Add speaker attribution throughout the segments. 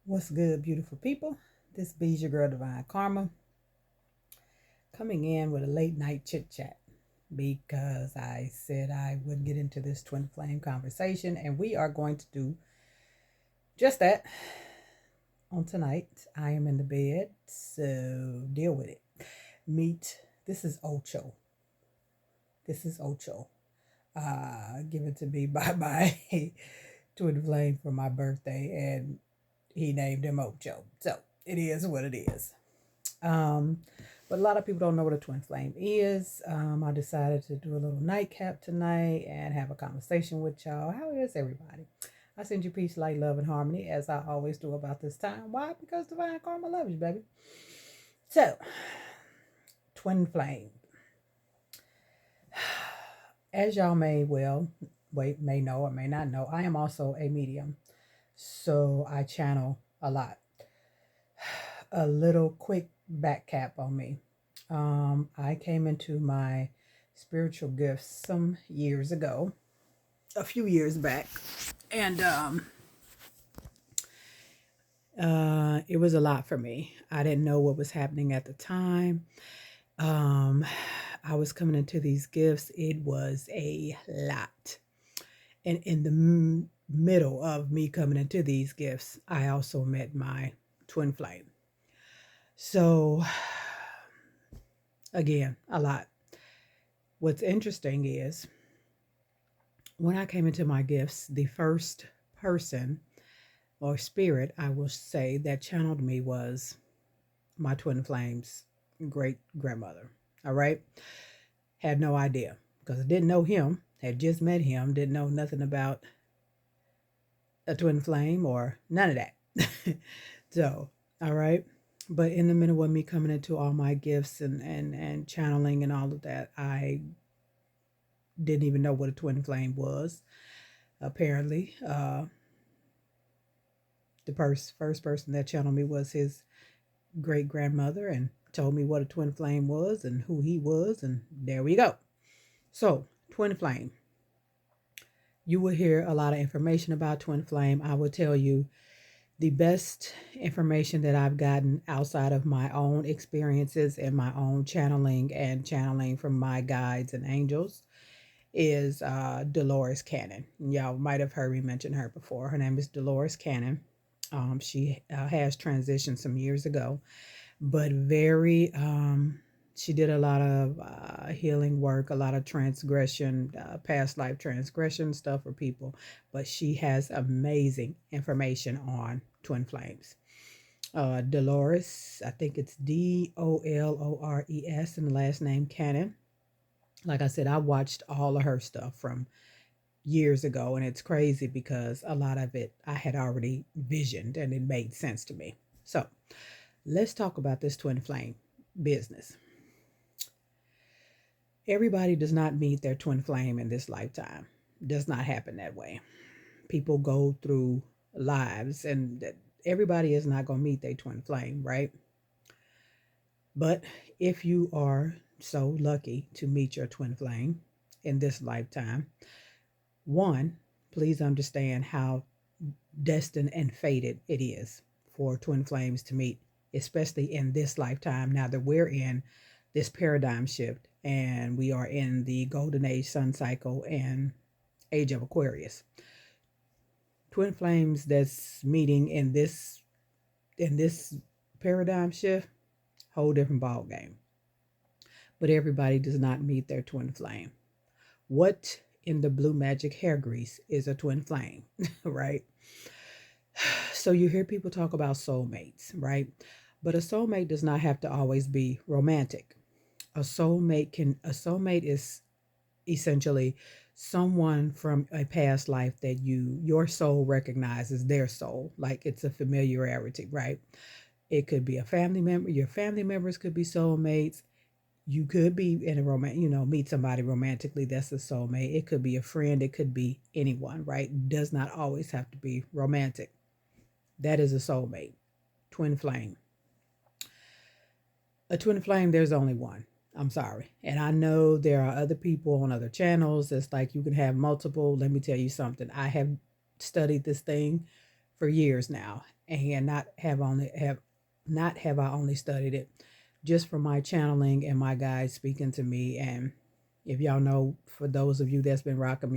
Speaker 1: What's good, beautiful people? This be's your girl, Divine Karma, coming in with a late night chit chat because I said I would get into this twin flame conversation, and we are going to do just that on tonight. I am in the bed, so deal with it. Meet, this is Ocho. This is Ocho. Given to me by my twin flame for my birthday, and he named him Ocho. So it is what it is. Um, but a lot of people don't know what a twin flame is. I decided to do a little nightcap tonight and have a conversation with y'all. How is everybody? I send you peace, light, love, and harmony as I always do about this time. Why? Because Divine Karma loves you, baby. So, twin flame. As y'all may know or may not know, I am also a medium. So I channel a lot. A little quick back cap on me. I came into my spiritual gifts some years ago, a few years back, and it was a lot for me. I didn't know what was happening at the time. I was coming into these gifts. It was a lot. And in the middle of me coming into these gifts, I also met my twin flame. So, again, a lot. What's interesting is when I came into my gifts, the first person or spirit, I will say, that channeled me was my twin flame's great grandmother. All right. Had no idea because I didn't know him, had just met him, didn't know nothing about a twin flame or none of that. So, all right. But in the middle of me coming into all my gifts and channeling and all of that, I didn't even know what a twin flame was. Apparently, the first person that channeled me was his great grandmother and told me what a twin flame was and who he was, and there we go. So, twin flame. You will hear a lot of information about twin flame. I will tell you the best information that I've gotten outside of my own experiences and my own channeling and channeling from my guides and angels is Dolores Cannon. Y'all might have heard me mention her before. Her name is Dolores Cannon. She has transitioned some years ago, but she did a lot of healing work, a lot of transgression, past life transgression stuff for people. But she has amazing information on twin flames. Dolores, I think it's Dolores, and the last name Cannon. Like I said, I watched all of her stuff from years ago, and it's crazy because a lot of it I had already visioned and it made sense to me. So let's talk about this twin flame business. Everybody does not meet their twin flame in this lifetime. It does not happen that way. People go through lives, and everybody is not going to meet their twin flame, right? But if you are so lucky to meet your twin flame in this lifetime, one, please understand how destined and fated it is for twin flames to meet, especially in this lifetime. Now that we're in this paradigm shift and we are in the golden age sun cycle and age of Aquarius, twin flames that's meeting in this paradigm shift, whole different ball game. But everybody does not meet their twin flame. What in the blue magic hair grease is a twin flame, right? So you hear people talk about soulmates, right? But a soulmate does not have to always be romantic. A soulmate is essentially someone from a past life that your soul recognizes their soul, like it's a familiarity, right? It could be a family member. Your family members could be soulmates. You could be in a meet somebody romantically. That's a soulmate. It could be a friend. It could be anyone, right? Does not always have to be romantic. That is a soulmate. Twin flame. A twin flame, there's only one. I'm sorry. And I know there are other people on other channels. It's like you can have multiple. Let me tell you something. I have studied this thing for years now. and not have I only studied it just from my channeling and my guides speaking to me. And if y'all know, for those of you that's been rocking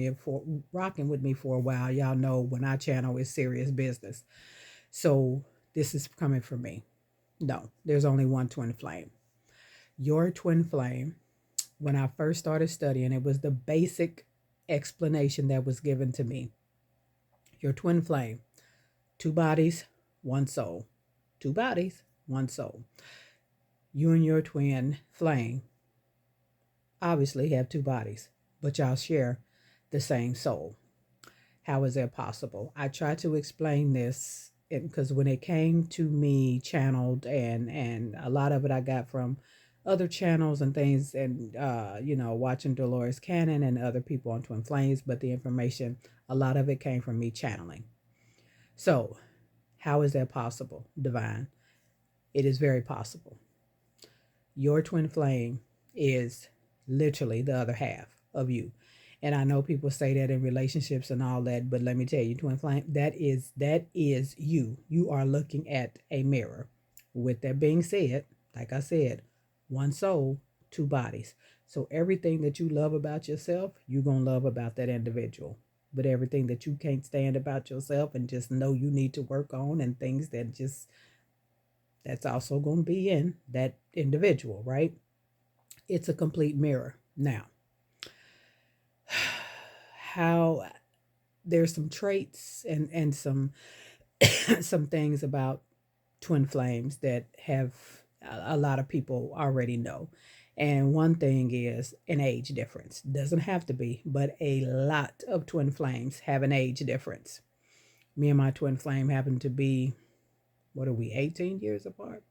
Speaker 1: with me for a while, y'all know when I channel, it's serious business. So this is coming from me. No, there's only one twin flame. Your twin flame, when I first started studying, it was the basic explanation that was given to me. Your twin flame, two bodies, one soul. Two bodies, one soul. You and your twin flame obviously have two bodies, but y'all share the same soul. How is that possible? I tried to explain this because when it came to me channeled, and a lot of it I got from other channels and things, and watching Dolores Cannon and other people on Twin Flames, but the information, a lot of it came from me channeling. So how is that possible, Divine? It is very possible. Your twin flame is literally the other half of you. And I know people say that in relationships and all that, but let me tell you, twin flame, that is you. You are looking at a mirror. With that being said, like I said, one soul, two bodies. So everything that you love about yourself, you're going to love about that individual. But everything that you can't stand about yourself and just know you need to work on, and things that just, that's also going to be in that individual, right? It's a complete mirror. Now, how there's some traits and some some things about twin flames that have a lot of people already know. And one thing is an age difference. Doesn't have to be, but a lot of twin flames have an age difference. Me and my twin flame happen to be, what are we, 18 years apart?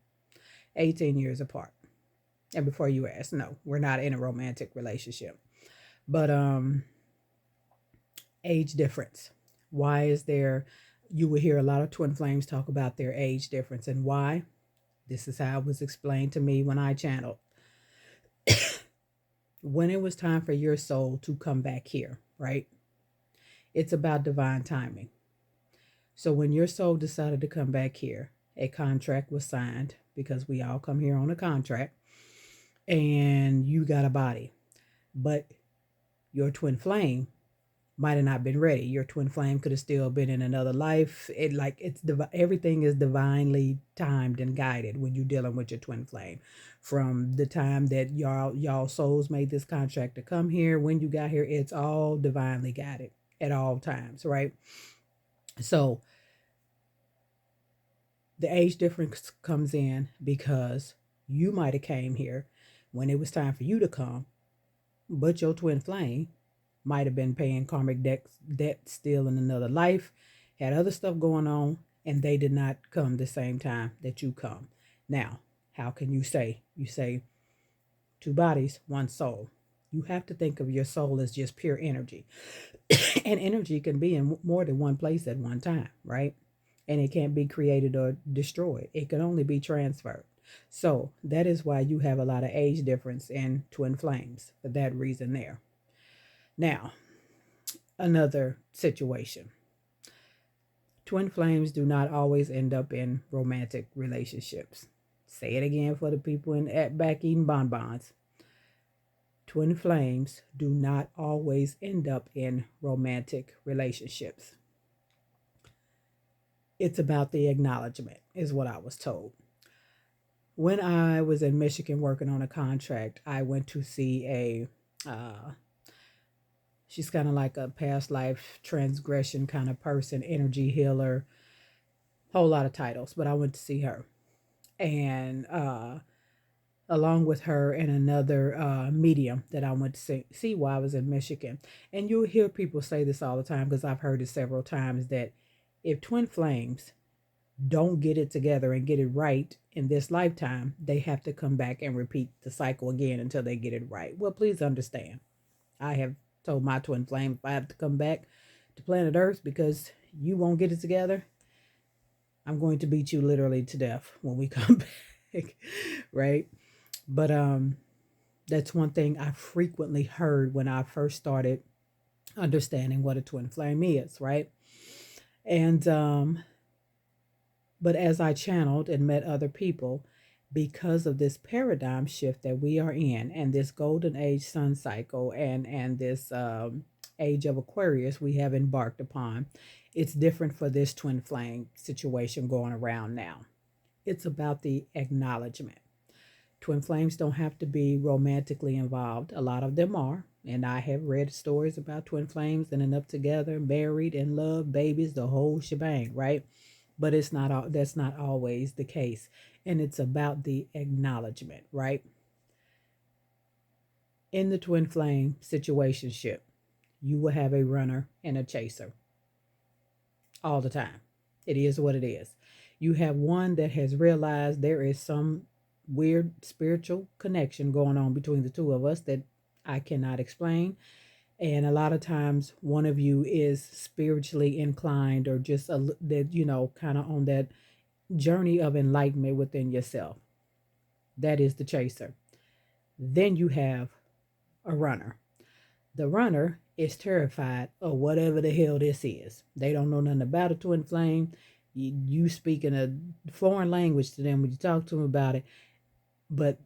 Speaker 1: 18 years apart. And before you ask, no, we're not in a romantic relationship. But age difference. Why is there, you will hear a lot of twin flames talk about their age difference, and why? This is how it was explained to me when I channeled. When it was time for your soul to come back here, right? It's about divine timing. So when your soul decided to come back here, a contract was signed, because we all come here on a contract, and you got a body. But your twin flame might have not been ready. Your twin flame could have still been in another life. Everything is divinely timed and guided when you're dealing with your twin flame. From the time that y'all souls made this contract to come here, when you got here, it's all divinely guided at all times, right? So the age difference comes in because you might have came here when it was time for you to come, but your twin flame might have been paying karmic debt still in another life, had other stuff going on, and they did not come the same time that you come. Now, how can you say two bodies, one soul? You have to think of your soul as just pure energy. And energy can be in more than one place at one time, right? And it can't be created or destroyed. It can only be transferred. So that is why you have a lot of age difference in twin flames, for that reason there. Now, another situation. Twin flames do not always end up in romantic relationships. Say it again for the people back eating bonbons. Twin flames do not always end up in romantic relationships. It's about the acknowledgement, is what I was told. When I was in Michigan working on a contract, I went to see she's kind of like a past life transgression kind of person, energy healer, whole lot of titles, but I went to see her. And along with her and another medium that I went to see while I was in Michigan. And you'll hear people say this all the time, because I've heard it several times, that if twin flames don't get it together and get it right in this lifetime, they have to come back and repeat the cycle again until they get it right. Well, please understand, I have told my twin flame, if I have to come back to planet Earth because you won't get it together, I'm going to beat you literally to death when we come back, right? But that's one thing I frequently heard when I first started understanding what a twin flame is, right? And But as I channeled and met other people, because of this paradigm shift that we are in, and this golden age sun cycle, and this age of Aquarius we have embarked upon, it's different for this twin flame situation going around now. It's about the acknowledgement. Twin flames don't have to be romantically involved. A lot of them are. And I have read stories about twin flames ending up together, married, in love, babies, the whole shebang, right? But it's not that's not always the case. And it's about the acknowledgement, right? In the twin flame situationship, you will have a runner and a chaser all the time. It is what it is. You have one that has realized there is some weird spiritual connection going on between the two of us that I cannot explain. And a lot of times, one of you is spiritually inclined or just that, kind of on that journey of enlightenment within yourself. That is the chaser. Then you have a runner. The runner is terrified of whatever the hell this is. They don't know nothing about a twin flame. You speak in a foreign language to them when you talk to them about it. But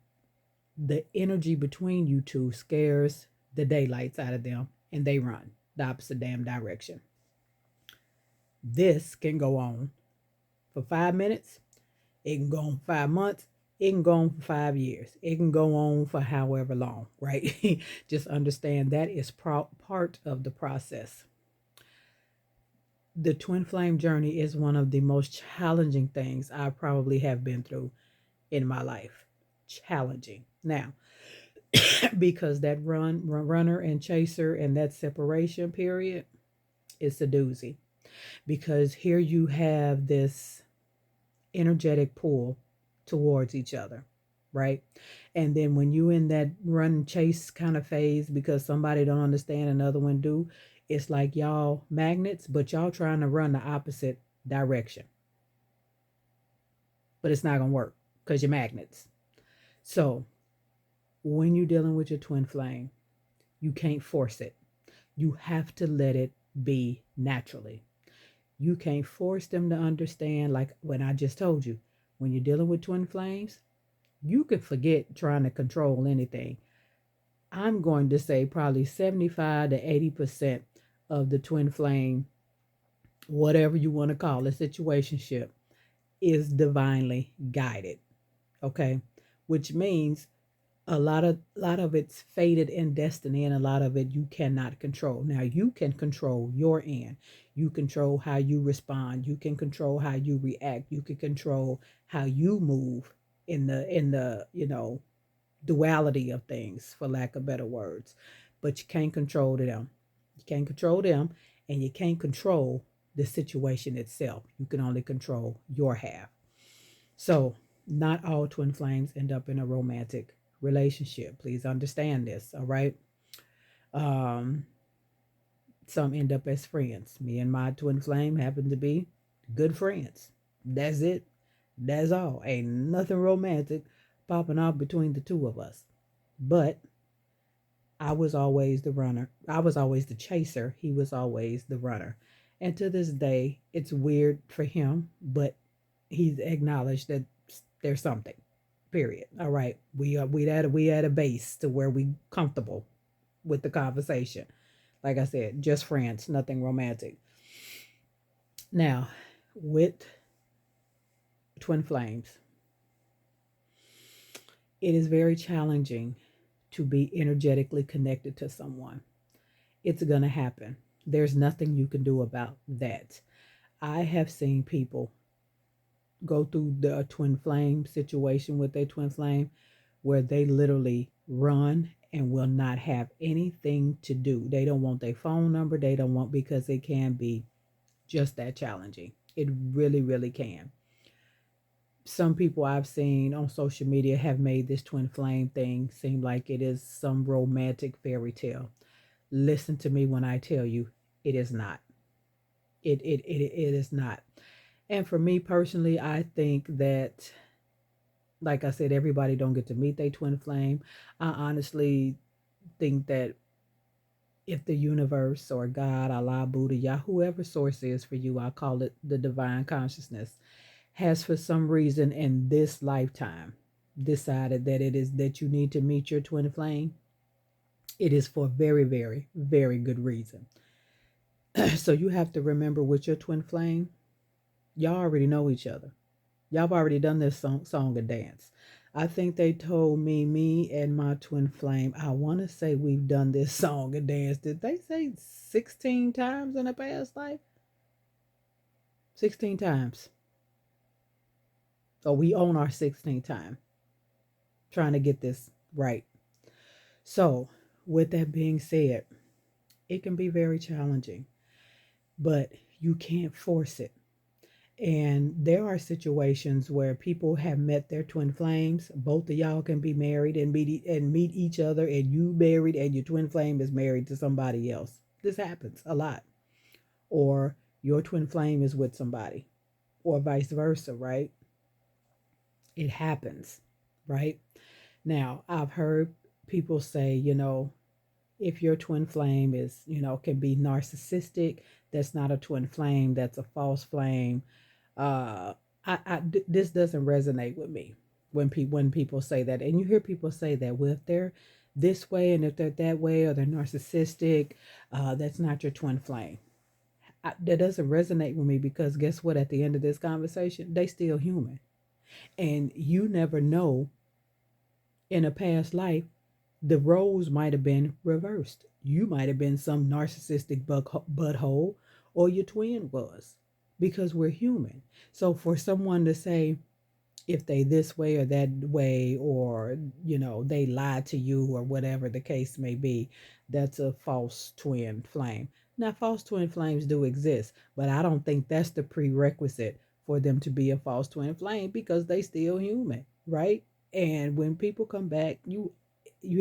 Speaker 1: the energy between you two scares the daylights out of them and they run the opposite damn direction. This can go on for 5 minutes. It can go on for 5 months. It can go on for 5 years. It can go on for however long, right? Just understand that is part of the process. The twin flame journey is one of the most challenging things I probably have been through in my life. Challenging. Now, because that runner and chaser and that separation period is a doozy. Because here you have this energetic pull towards each other, right? And then when you in that run chase kind of phase because somebody don't understand, another one do, it's like y'all magnets, but y'all trying to run the opposite direction. But it's not gonna work because you're magnets. So when you're dealing with your twin flame, you can't force it. You have to let it be naturally. You can't force them to understand, like when I just told you, when you're dealing with twin flames, you can forget trying to control anything. I'm going to say probably 75 to 80% of the twin flame, whatever you want to call it, situationship, is divinely guided. Okay, which means a lot of it's fated in destiny, and a lot of it you cannot control. Now you can control your end. You control how you respond. You can control how you react. You can control how you move in the duality of things, for lack of better words. But you can't control them. You can't control them, and you can't control the situation itself. You can only control your half. So not all twin flames end up in a romantic relationship. Please understand this, all right? Um, some end up as friends. Me and my twin flame happen to be good friends. That's it. That's all. Ain't nothing romantic popping off between the two of us. But I was always the runner. I was always the chaser. He was always the runner. And to this day, it's weird for him, but he's acknowledged that there's something. Period. All right. We at a base to where we comfortable with the conversation. Like I said, just friends, nothing romantic. Now, with twin flames, it is very challenging to be energetically connected to someone. It's going to happen. There's nothing you can do about that. I have seen people go through the twin flame situation with their twin flame where they literally run and will not have anything to do. They don't want their phone number. They don't want, because it can be just that challenging. It really, really can. Some people I've seen on social media have made this twin flame thing seem like it is some romantic fairy tale. Listen to me when I tell you it is not. It is not. And for me personally, I think that, like I said, everybody don't get to meet their twin flame. I honestly think that if the universe or God, Allah, Buddha, Yah, whoever source is for you, I call it the divine consciousness, has for some reason in this lifetime decided that it is that you need to meet your twin flame, it is for very, very, very good reason. So you have to remember with your twin flame, y'all already know each other. Y'all have already done this song and dance. I think they told me and my twin flame, I want to say we've done this song and dance. Did they say 16 times in a past life? 16 times. So we own our 16th time trying to get this right. So, with that being said, it can be very challenging, but you can't force it. And there are situations where people have met their twin flames. Both of y'all can be married and meet each other, and you married and your twin flame is married to somebody else. This happens a lot. Or your twin flame is with somebody, or vice versa, right? It happens, right? Now, I've heard people say, if your twin flame is, can be narcissistic, that's not a twin flame, that's a false flame. This doesn't resonate with me when people say that. And you hear people say that, well, if they're this way and if they're that way or they're narcissistic, that's not your twin flame. That doesn't resonate with me because guess what? At the end of this conversation, they still human. And you never know in a past life, the roles might have been reversed. You might have been some narcissistic butthole, or your twin was, because we're human. So for someone to say if they this way or that way, or they lied to you or whatever the case may be, that's a false twin flame. Now, false twin flames do exist, but I don't think that's the prerequisite for them to be a false twin flame because they still human, right? And when people come back, you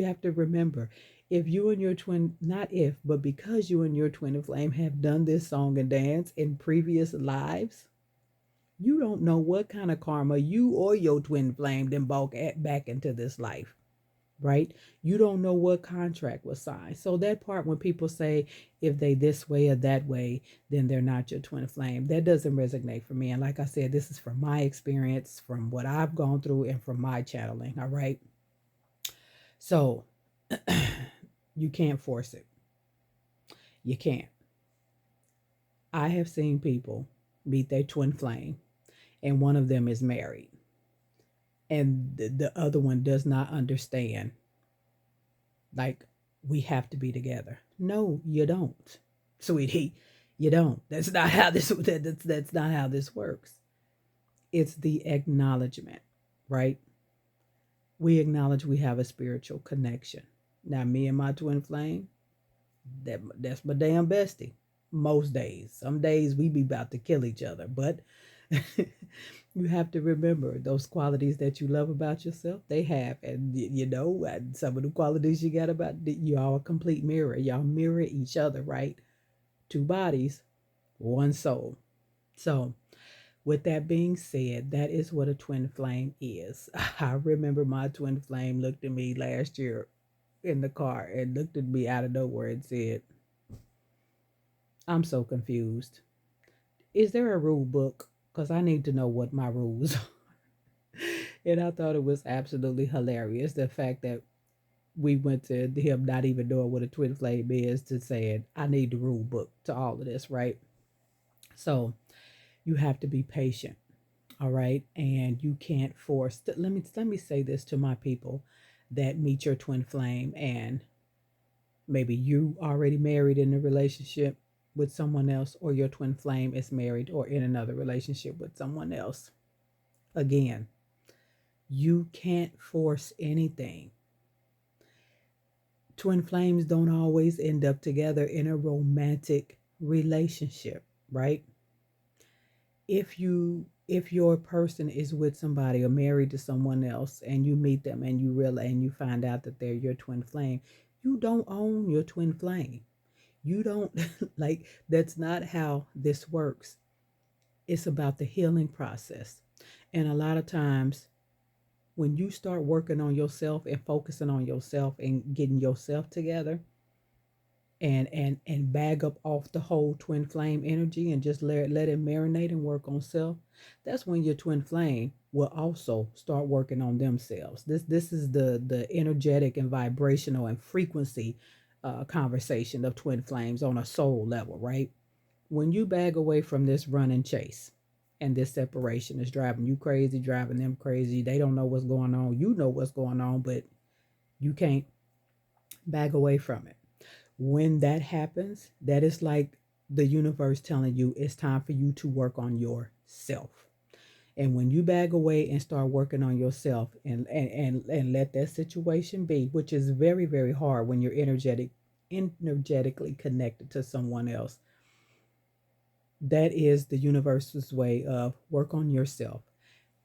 Speaker 1: have to remember, if you and your twin, not if, but because you and your twin flame have done this song and dance in previous lives, you don't know what kind of karma you or your twin flame then back into this life, right? You don't know what contract was signed. So that part, when people say if they this way or that way, then they're not your twin flame, that doesn't resonate for me. And like I said, this is from my experience, from what I've gone through, and from my channeling, all right? So you can't force it. You can't. I have seen people meet their twin flame and one of them is married and the other one does not understand, like, we have to be together. No, you don't, sweetie. You don't. That's not how that's not how this works. It's the acknowledgement, right? We acknowledge we have a spiritual connection. Now, me and my twin flame, that's my damn bestie. Most days. Some days we be about to kill each other, but you have to remember those qualities that you love about yourself, they have. And some of the qualities you got about you all a complete mirror. Y'all mirror each other, right? Two bodies, one soul. So with that being said, that is what a twin flame is. I remember my twin flame looked at me last year in the car and looked at me out of nowhere and said, I'm so confused. Is there a rule book? Because I need to know what my rules are. And I thought it was absolutely hilarious. The fact that we went to him not even knowing what a twin flame is to saying, I need the rule book to all of this, right? So you have to be patient, all right? And you can't force. Let me say this to my people that meet your twin flame, and maybe you already married in a relationship with someone else, or your twin flame is married or in another relationship with someone else. Again, you can't force anything. Twin flames don't always end up together in a romantic relationship, right? If your person is with somebody or married to someone else and you meet them and you find out that they're your twin flame, you don't own your twin flame. You don't like, that's not how this works. It's about the healing process. And a lot of times when you start working on yourself and focusing on yourself and getting yourself together, and bag up off the whole twin flame energy and just let it marinate and work on self, that's when your twin flame will also start working on themselves. This is the energetic and vibrational and frequency conversation of twin flames on a soul level, right? When you bag away from this run and chase, and this separation is driving you crazy, driving them crazy, they don't know what's going on, you know what's going on, but you can't bag away from it. When that happens, that is like the universe telling you it's time for you to work on yourself. And when you bag away and start working on yourself and let that situation be, which is very, very hard when you're energetically connected to someone else, that is the universe's way of work on yourself.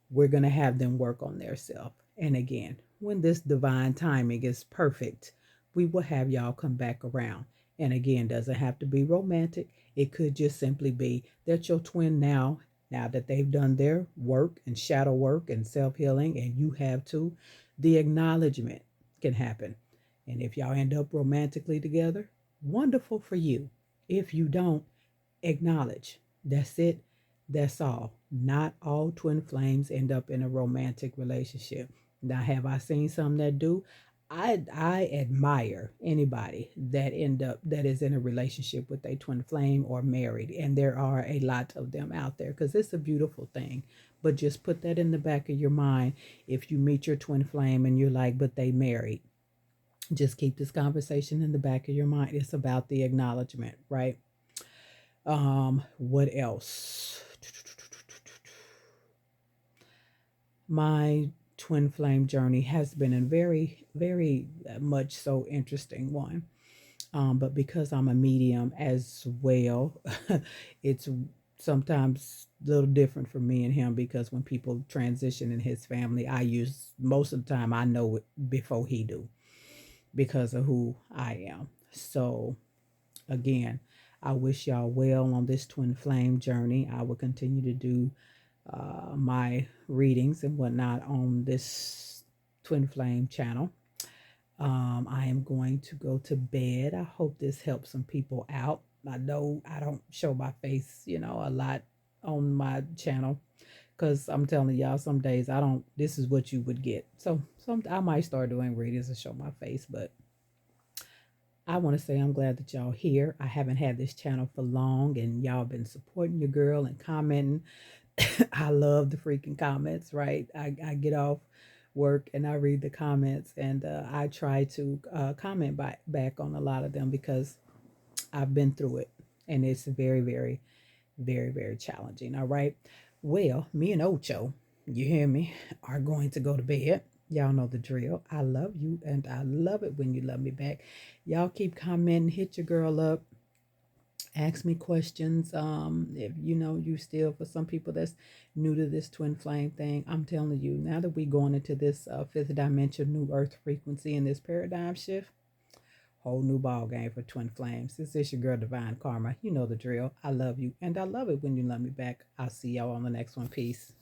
Speaker 1: We're going to have them work on their self. And again, when this divine timing is perfect, we will have y'all come back around. And again, doesn't have to be romantic. It could just simply be that your twin now that they've done their work and shadow work and self-healing, and you have too, the acknowledgement can happen. And if y'all end up romantically together, wonderful for you. If you don't, acknowledge. That's it. That's all. Not all twin flames end up in a romantic relationship. Now, have I seen some that do? I admire anybody that is in a relationship with a twin flame or married, and there are a lot of them out there because it's a beautiful thing. But just put that in the back of your mind. If you meet your twin flame and you're like, but they married, just keep this conversation in the back of your mind. It's about the acknowledgement, right? What else? My twin flame journey has been a very, very much so interesting one. But because I'm a medium as well, it's sometimes a little different for me and him because when people transition in his family, I use most of the time I know it before he do because of who I am. So again, I wish y'all well on this twin flame journey. I will continue to do my readings and whatnot on this twin flame channel. I am going to go to bed. I hope this helps some people out. I know I don't show my face, a lot on my channel because I'm telling y'all, some days I don't. This is what you would get. So I might start doing readings and show my face, but I want to say I'm glad that y'all here. I haven't had this channel for long, and y'all been supporting your girl and commenting. I love the freaking comments, right? I get off work and I read the comments, and I try to comment back on a lot of them because I've been through it, and it's very, very, very, very challenging. All right. Well, me and Ocho, you hear me, are going to go to bed. Y'all know the drill. I love you, and I love it when you love me back. Y'all keep commenting, hit your girl up, ask me questions. If you still, for some people that's new to this twin flame thing, I'm telling you, now that we're going into this fifth dimension, new earth frequency, and this paradigm shift, whole new ball game for twin flames. This is your girl Divine Karma. You know the drill. I love you, and I love it when you love me back. I'll see y'all on the next one. Peace.